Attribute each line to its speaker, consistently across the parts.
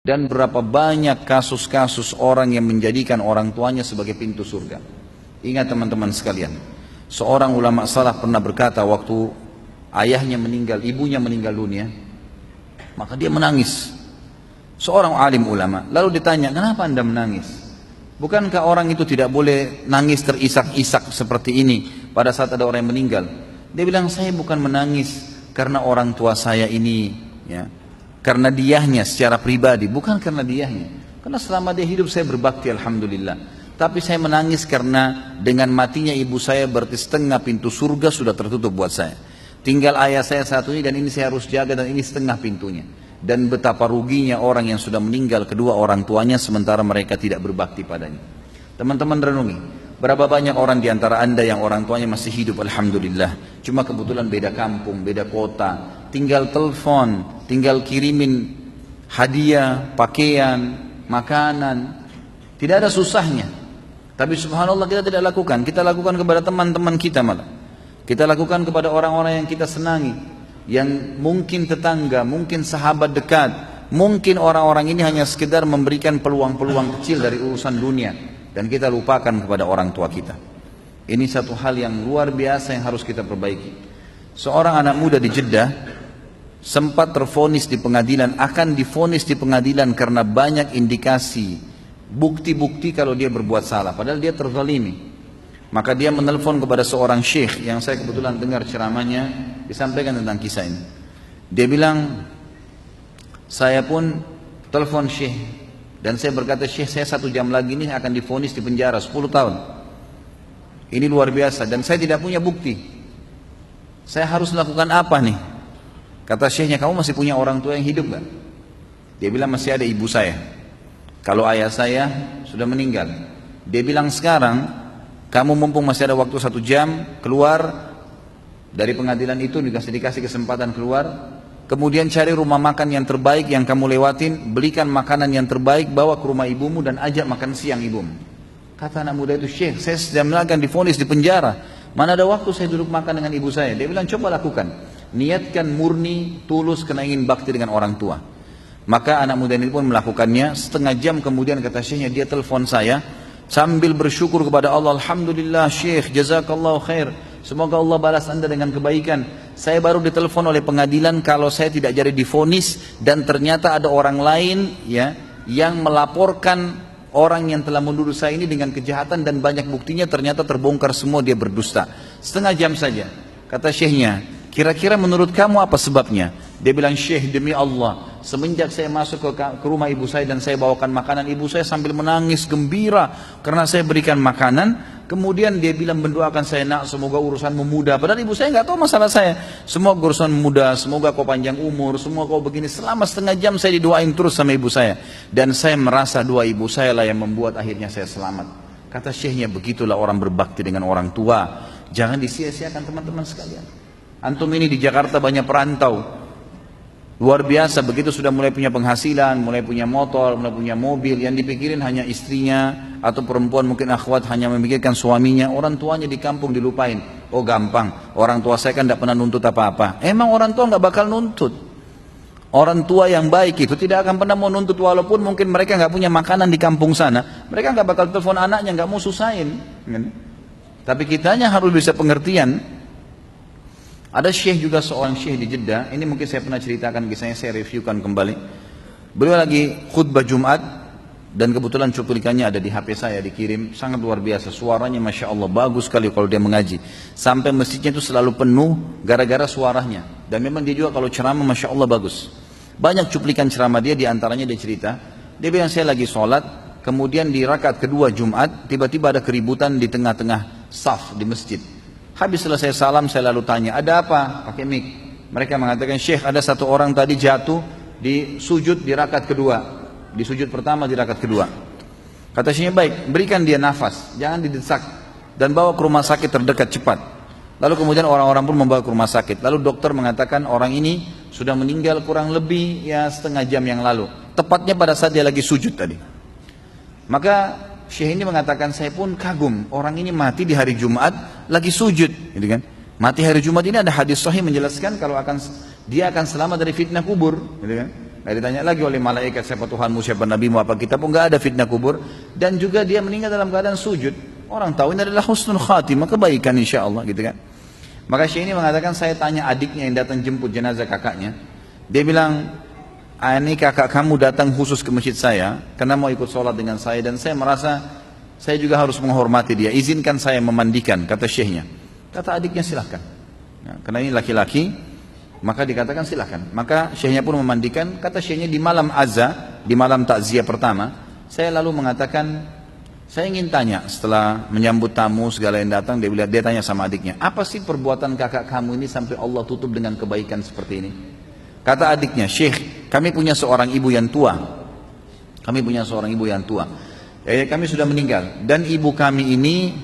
Speaker 1: Dan berapa banyak kasus-kasus orang yang menjadikan orang tuanya sebagai pintu surga. Ingat teman-teman sekalian, seorang ulama salaf pernah berkata waktu ayahnya meninggal, ibunya meninggal dunia, maka dia menangis. Seorang alim ulama, lalu ditanya, kenapa anda menangis? Bukankah orang itu tidak boleh nangis terisak-isak seperti ini pada saat ada orang yang meninggal? Dia bilang, saya bukan menangis karena orang tua saya ini, ya, karena diahnya secara pribadi, bukan karena diahnya. Karena selama dia hidup saya berbakti alhamdulillah. Tapi saya menangis karena dengan matinya ibu saya berarti setengah pintu surga sudah tertutup buat saya. Tinggal ayah saya satu ini dan ini saya harus jaga dan ini setengah pintunya. Dan betapa ruginya orang yang sudah meninggal kedua orang tuanya sementara mereka tidak berbakti padanya. Teman-teman renungi, berapa banyak orang di antara anda yang orang tuanya masih hidup alhamdulillah. Cuma kebetulan beda kampung, beda kota. Tinggal telepon, tinggal kirimin hadiah, pakaian, makanan. Tidak ada susahnya. Tapi subhanallah kita tidak lakukan. Kita lakukan kepada teman-teman kita malah. Kita lakukan kepada orang-orang yang kita senangi. Yang mungkin tetangga, mungkin sahabat dekat. Mungkin orang-orang ini hanya sekedar memberikan peluang-peluang kecil dari urusan dunia. Dan kita lupakan kepada orang tua kita. Ini satu hal yang luar biasa yang harus kita perbaiki. Seorang anak muda di Jeddah sempat tervonis di pengadilan, akan divonis di pengadilan karena banyak indikasi, bukti-bukti kalau dia berbuat salah, padahal dia terzalimi. Maka dia menelpon kepada seorang syekh yang saya kebetulan dengar ceramahnya disampaikan tentang kisah ini. Dia bilang, saya pun telepon syekh dan saya berkata, syekh saya 1 jam lagi ini akan divonis di penjara 10 tahun. Ini luar biasa dan saya tidak punya bukti. Saya harus melakukan apa nih? Kata syekhnya, kamu masih punya orang tua yang hidup gak? Dia bilang, masih ada ibu saya. Kalau ayah saya sudah meninggal. Dia bilang, sekarang kamu mumpung masih ada waktu 1 jam, keluar dari pengadilan itu, dikasih kesempatan keluar. Kemudian cari rumah makan yang terbaik yang kamu lewatin, belikan makanan yang terbaik, bawa ke rumah ibumu dan ajak makan siang ibumu. Kata anak muda itu, syekh saya sedang akan divonis di penjara. Mana ada waktu saya duduk makan dengan ibu saya. Dia bilang, coba lakukan. Niatkan murni, tulus karena ingin bakti dengan orang tua. Maka anak muda ini pun melakukannya. Setengah jam kemudian kata syekhnya, dia telepon saya sambil bersyukur kepada Allah. Alhamdulillah syekh, jazakallahu khair. Semoga Allah balas anda dengan kebaikan. Saya baru ditelepon oleh pengadilan kalau saya tidak jadi divonis dan ternyata ada orang lain ya yang melaporkan orang yang telah menuduh saya ini dengan kejahatan dan banyak buktinya ternyata terbongkar semua dia berdusta. Setengah jam saja. Kata syekhnya, kira-kira menurut kamu apa sebabnya? Dia bilang, syekh demi Allah, semenjak saya masuk ke rumah ibu saya dan saya bawakan makanan, ibu saya sambil menangis gembira karena saya berikan makanan. Kemudian dia bilang, mendoakan saya, nak semoga urusanmu mudah. Padahal ibu saya nggak tahu masalah saya. Semoga urusan mudah, semoga kau panjang umur, semoga kau begini. Selama setengah jam saya didoain terus sama ibu saya. Dan saya merasa doa ibu saya lah yang membuat akhirnya saya selamat. Kata syekhnya, begitulah orang berbakti dengan orang tua. Jangan disia-siakan teman-teman sekalian. Antum ini di Jakarta banyak perantau. Luar biasa, begitu sudah mulai punya penghasilan, mulai punya motor, mulai punya mobil, yang dipikirin hanya istrinya, atau perempuan mungkin akhwat hanya memikirkan suaminya, orang tuanya di kampung dilupain. Oh gampang, orang tua saya kan tidak pernah nuntut apa-apa. Emang orang tua nggak bakal nuntut. Orang tua yang baik itu tidak akan pernah mau nuntut, walaupun mungkin mereka nggak punya makanan di kampung sana, mereka nggak bakal telepon anaknya, nggak mau susahin. Tapi kitanya harus bisa pengertian. Ada syekh juga, seorang syekh di Jeddah. Ini mungkin saya pernah ceritakan kisahnya, saya reviewkan kembali. Beliau lagi khutbah Jumat dan kebetulan cuplikannya ada di HP saya, dikirim. Sangat luar biasa, suaranya Masya Allah bagus sekali kalau dia mengaji. Sampai masjidnya itu selalu penuh gara-gara suaranya. Dan memang dia juga kalau ceramah Masya Allah bagus. Banyak cuplikan ceramah dia, diantaranya dia cerita. Dia bilang, saya lagi sholat, kemudian di rakaat kedua Jumat tiba-tiba ada keributan di tengah-tengah saf di masjid. Habis selesai salam saya lalu tanya, ada apa? Pakai mic. Mereka mengatakan, syekh ada satu orang tadi jatuh di sujud di rakaat kedua. Di sujud pertama di rakaat kedua. Kata syekhnya, baik, berikan dia nafas, jangan didesak. Dan bawa ke rumah sakit terdekat cepat. Lalu kemudian orang-orang pun membawa ke rumah sakit. Lalu dokter mengatakan orang ini sudah meninggal kurang lebih ya setengah jam yang lalu. Tepatnya pada saat dia lagi sujud tadi. Maka syekh ini mengatakan, saya pun kagum, orang ini mati di hari Jumat lagi sujud, gitu kan? Mati hari Jumat ini ada hadis sahih menjelaskan kalau dia akan selamat dari fitnah kubur, gitu kan? Nggak ditanya lagi oleh malaikat siapa Tuhanmu, siapa nabimu, apa kitabmu, nggak ada fitnah kubur. Dan juga dia meninggal dalam keadaan sujud. Orang tahu ini adalah husnul khatimah, kebaikan insya Allah gitu kan. Maka Syekh ini mengatakan, saya tanya adiknya yang datang jemput jenazah kakaknya. Dia bilang, ini kakak kamu datang khusus ke masjid saya karena mau ikut sholat dengan saya, dan saya merasa saya juga harus menghormati dia. Izinkan saya memandikan, kata syekhnya. Kata adiknya, silahkan. Nah, karena ini laki-laki, maka dikatakan silahkan. Maka syekhnya pun memandikan. Kata syekhnya, di malam azza, di malam takziah pertama, saya lalu mengatakan, saya ingin tanya setelah menyambut tamu segala yang datang, dia tanya sama adiknya, apa sih perbuatan kakak kamu ini sampai Allah tutup dengan kebaikan seperti ini? Kata adiknya, Syekh, kami punya seorang ibu yang tua. Kami punya seorang ibu yang tua. Kami sudah meninggal. Dan ibu kami ini,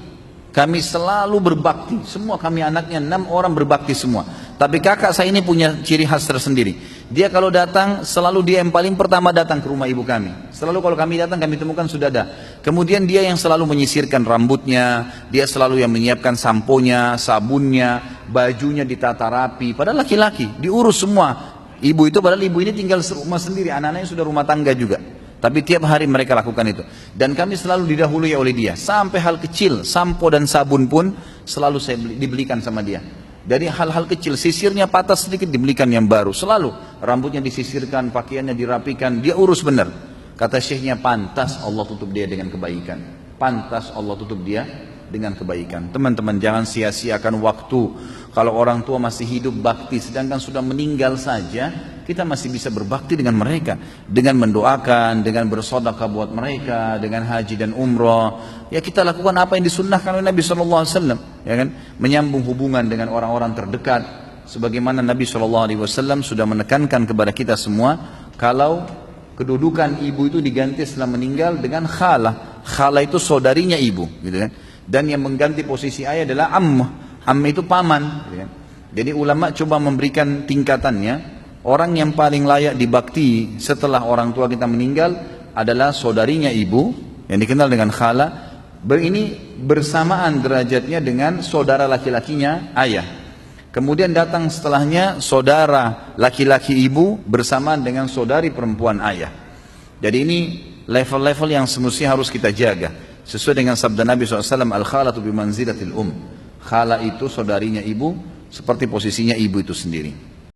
Speaker 1: kami selalu berbakti. Semua kami anaknya 6 orang berbakti semua. Tapi kakak saya ini punya ciri khas tersendiri. Dia kalau datang, selalu dia yang paling pertama datang ke rumah ibu kami. Selalu kalau kami datang, kami temukan sudah ada. Kemudian dia yang selalu menyisirkan rambutnya. Dia selalu yang menyiapkan samponya, sabunnya, bajunya ditata rapi. Padahal laki-laki, diurus semua. Ibu itu, padahal ibu ini tinggal serumah sendiri, anak-anaknya sudah rumah tangga juga. Tapi tiap hari mereka lakukan itu. Dan kami selalu didahului oleh dia. Sampai hal kecil, sampo dan sabun pun selalu saya dibelikan sama dia. Dari hal-hal kecil, sisirnya patah sedikit dibelikan yang baru. Selalu rambutnya disisirkan, pakaiannya dirapikan, dia urus benar. Kata syekhnya, pantas Allah tutup dia dengan kebaikan. Pantas Allah tutup dia dengan kebaikan. Teman-teman, jangan sia-siakan waktu. Kalau orang tua masih hidup bakti, sedangkan sudah meninggal saja, kita masih bisa berbakti dengan mereka, dengan mendoakan, dengan bersedekah buat mereka, dengan haji dan umrah. Ya, kita lakukan apa yang disunnahkan oleh Nabi SAW, ya kan? Menyambung hubungan dengan orang-orang terdekat, sebagaimana Nabi SAW sudah menekankan kepada kita semua, kalau kedudukan ibu itu diganti setelah meninggal dengan khalah. Khalah itu saudarinya ibu, gitu kan? Dan yang mengganti posisi ayah adalah ammah. Ammah itu paman, gitu kan? Jadi ulama coba memberikan tingkatannya. Orang yang paling layak dibakti setelah orang tua kita meninggal adalah saudarinya ibu, yang dikenal dengan khala. Ini bersamaan derajatnya dengan saudara laki-lakinya ayah. Kemudian datang setelahnya saudara laki-laki ibu bersamaan dengan saudari perempuan ayah. Jadi ini level-level yang semestinya harus kita jaga. Sesuai dengan sabda Nabi SAW, al-khalatu bimanzilatil khala itu saudarinya ibu, seperti posisinya ibu itu sendiri.